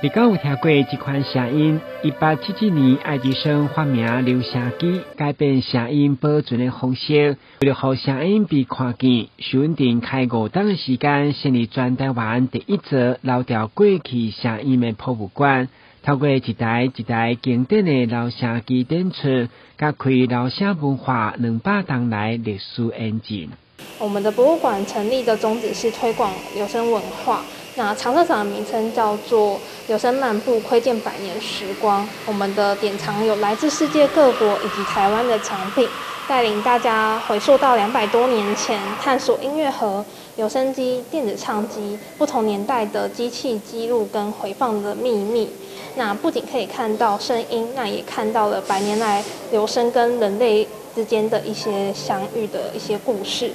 你敢有听过这款声音？1877年，爱迪生发明留声机，改变声音保存的方式，为了让声音被看见，徐文定开5档的时间，成立全台湾第一座留着过去声音的博物馆。透过一台一台经典的留声机展出，加开留声文化200多来历史演进。我们的博物馆成立的宗旨是推广留声文化。那常设展的名称叫做留声漫步，窥见百年时光。我们的典藏有来自世界各国以及台湾的藏品，带领大家回溯到200多年前，探索音乐盒、留声机、电子唱机不同年代的机器记录跟回放的秘密。那不仅可以看到声音，那也看到了100年来留声跟人类之间的一些相遇的一些故事。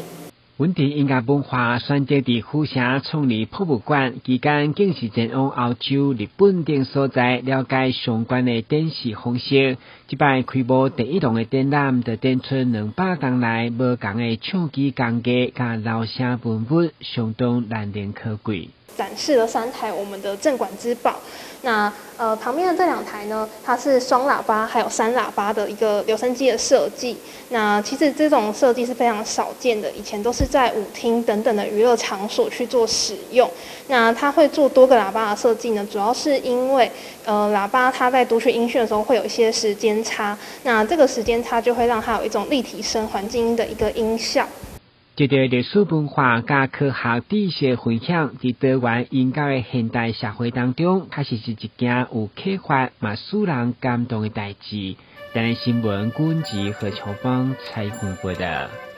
文定音乐文化选择伫府城创立博物馆，期间竟是前往欧洲、日本等所在了解相关的展示方式。这摆开幕第1档的展览，就展出200档来无同的唱机工艺甲留声文物，相当难能可贵。展示了3台我们的镇馆之宝。那旁边的这2台呢，它是双喇叭还有3喇叭的一个留声机的设计。那其实这种设计是非常少见的，以前都是在舞厅等等的娱乐场所去做使用。那它会做多个喇叭的设计呢，主要是因为喇叭它在读取音讯的时候会有一些时间差，那这个时间差就会让它有一种立体声环境音的一个音效。这个历史文化加科学知识分享，在台湾应教的现代社会当中，确实是一件有启发嘛使人感动的代志。台湾新闻管制何超邦采访报道。